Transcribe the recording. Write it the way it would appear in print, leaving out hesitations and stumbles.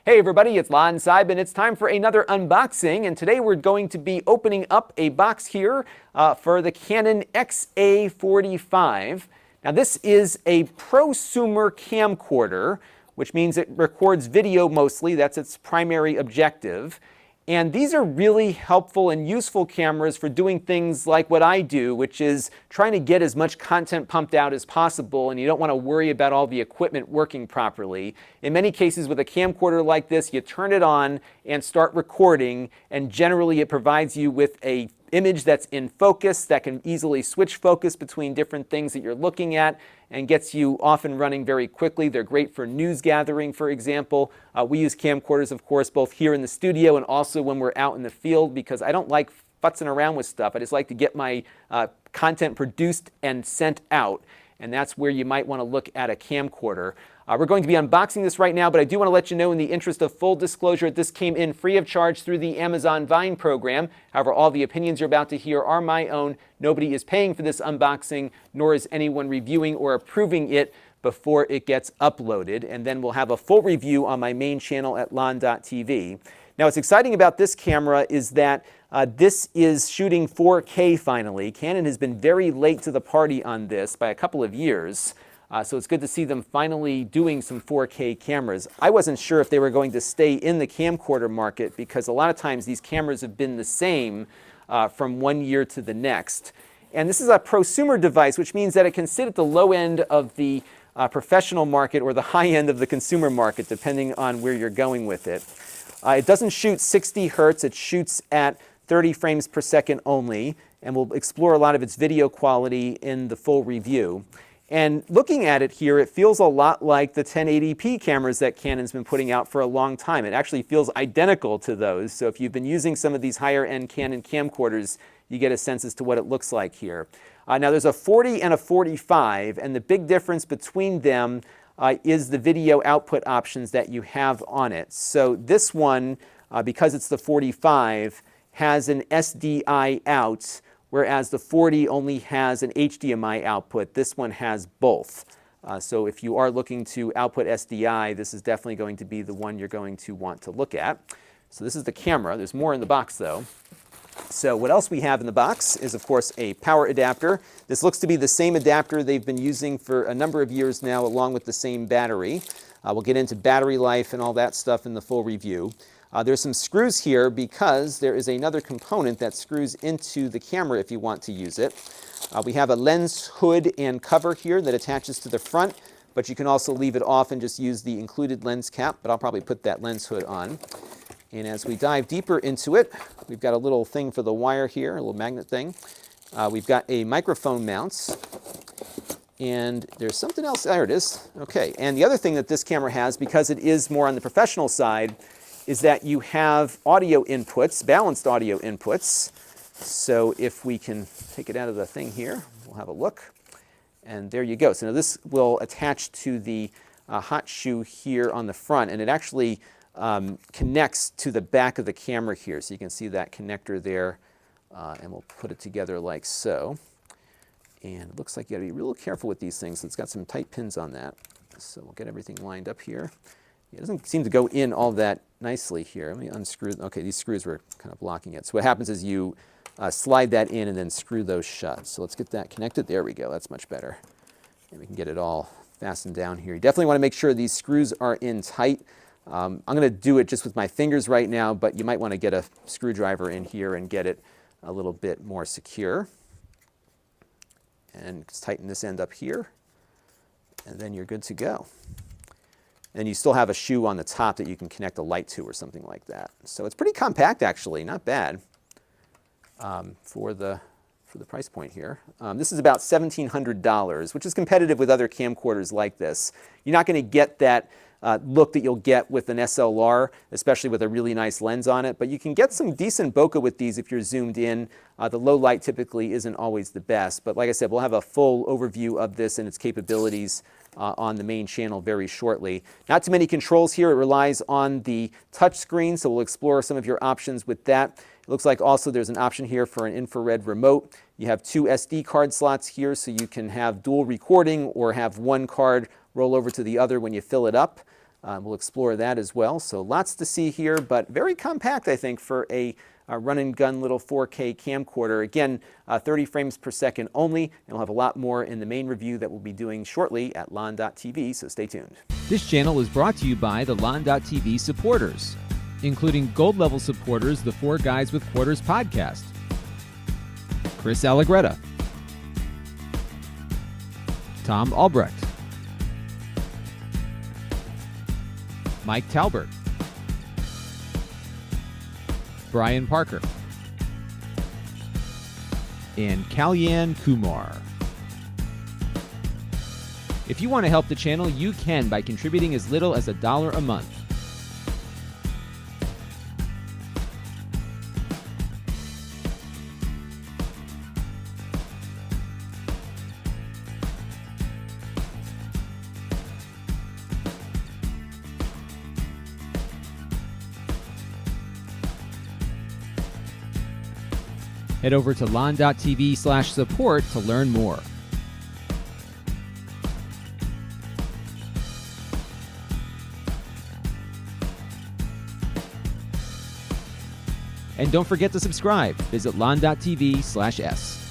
Hey everybody, it's Lon Seib, and it's time for another unboxing, and today we're going to be opening up a box here for the Canon XA45. Now this is a prosumer camcorder, which means it records video mostly. That's its primary objective. And these are really helpful and useful cameras for doing things like what I do, which is trying to get as much content pumped out as possible, and you don't want to worry about all the equipment working properly. In many cases with a camcorder like this, you turn it on and start recording, and generally it provides you with an image that's in focus, that can easily switch focus between different things that you're looking at, and gets you off and running very quickly. They're great for news gathering, for example. We use camcorders, of course, both here in the studio and also when we're out in the field, because I don't like futzing around with stuff. I just like to get my content produced and sent out, and that's where you might want to look at a camcorder. We're going to be unboxing this right now, but I do want to let you know, in the interest of full disclosure, this came in free of charge through the Amazon Vine program. However, all the opinions you're about to hear are my own. Nobody is paying for this unboxing, nor is anyone reviewing or approving it before it gets uploaded. And then we'll have a full review on my main channel at lon.tv. Now, what's exciting about this camera is that this is shooting 4K finally. Canon has been very late to the party on this by a couple of years. So it's good to see them finally doing some 4K cameras. I wasn't sure if they were going to stay in the camcorder market, because a lot of times these cameras have been the same from one year to the next. And this is a prosumer device, which means that it can sit at the low end of the professional market or the high end of the consumer market, depending on where you're going with it. It doesn't shoot 60 hertz, it shoots at 30 frames per second only, and we'll explore a lot of its video quality in the full review. And looking at it here, it feels a lot like the 1080p cameras that Canon's been putting out for a long time. It actually feels identical to those. So if you've been using some of these higher end Canon camcorders, you get a sense as to what it looks like here. Now there's a 40 and a 45, and the big difference between them is the video output options that you have on it. So this one, because it's the 45, has an SDI out, whereas the 40 only has an HDMI output. This one has both. So if you are looking to output SDI, this is definitely going to be the one you're going to want to look at. So this is the camera. There's more in the box though. So what else we have in the box is, of course, a power adapter. This looks to be the same adapter they've been using for a number of years now, along with the same battery. We'll get into battery life and all that stuff in the full review. There's some screws here because there is another component that screws into the camera if you want to use it. We have a lens hood and cover here that attaches to the front, but you can also leave it off and just use the included lens cap, but I'll probably put that lens hood on. And as we dive deeper into it, we've got a little thing for the wire here, a little magnet thing. We've got a microphone mounts, and there's something else. There it is. Okay, and the other thing that this camera has, because it is more on the professional side, is that you have audio inputs, balanced audio inputs. So if we can take it out of the thing here, we'll have a look. And there you go. So now this will attach to the hot shoe here on the front, and it actually connects to the back of the camera here. So you can see that connector there, and we'll put it together like so. And it looks like you gotta be real careful with these things. It's got some tight pins on that. So we'll get everything lined up here. It doesn't seem to go in all that nicely here. Let me unscrew. Okay, these screws were kind of blocking it. So what happens is you slide that in and then screw those shut. So let's get that connected. There we go. That's much better. And we can get it all fastened down here. You definitely want to make sure these screws are in tight. I'm going to do it just with my fingers right now, but you might want to get a screwdriver in here and get it a little bit more secure. And just tighten this end up here, and then you're good to go. And you still have a shoe on the top that you can connect a light to or something like that. So it's pretty compact, actually, not bad for the price point here. This is about $1,700, which is competitive with other camcorders like this. You're not going to get that look that you'll get with an SLR, especially with a really nice lens on it, but you can get some decent bokeh with these if you're zoomed in. The low light typically isn't always the best, but like I said, we'll have a full overview of this and its capabilities on the main channel very shortly. Not too many controls here. It relies on the touch screen, so we'll explore some of your options with that. It looks like also there's an option here for an infrared remote. You have two SD card slots here, so you can have dual recording or have one card roll over to the other when you fill it up. We'll explore that as well. So lots to see here, but very compact, I think, for a run-and-gun little 4K camcorder. Again, 30 frames per second only, and we'll have a lot more in the main review that we'll be doing shortly at lon.tv, so stay tuned. This channel is brought to you by the lon.tv supporters, including gold-level supporters, the Four Guys with Quarters podcast, Chris Allegretta, Tom Albrecht, Mike Talbert, Brian Parker, and Kalyan Kumar. If you want to help the channel, you can by contributing as little as $1 a month. Head over to lon.tv/support to learn more. And don't forget to subscribe. Visit lon.tv/s.